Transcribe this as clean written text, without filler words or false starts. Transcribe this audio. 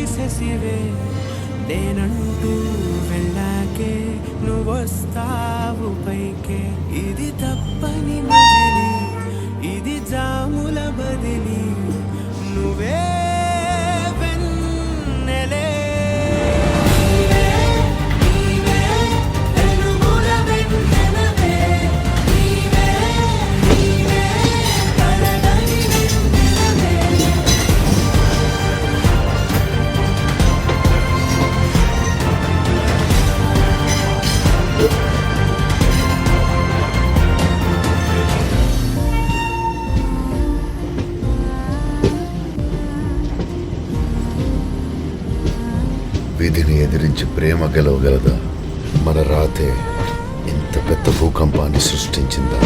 తీసేసివే నేనంటూ వెళ్ళాకే నువ్వొస్తావు పైకే ఇది తప్పని మజిలీ ఇది జాముల బదిలీ నువ్వే వెన్నెలే విధిని ఎదిరించి ప్రేమ గెలవగలదా? మన రాతే ఇంత పెద్ద భూకంపాన్ని సృష్టించిందా?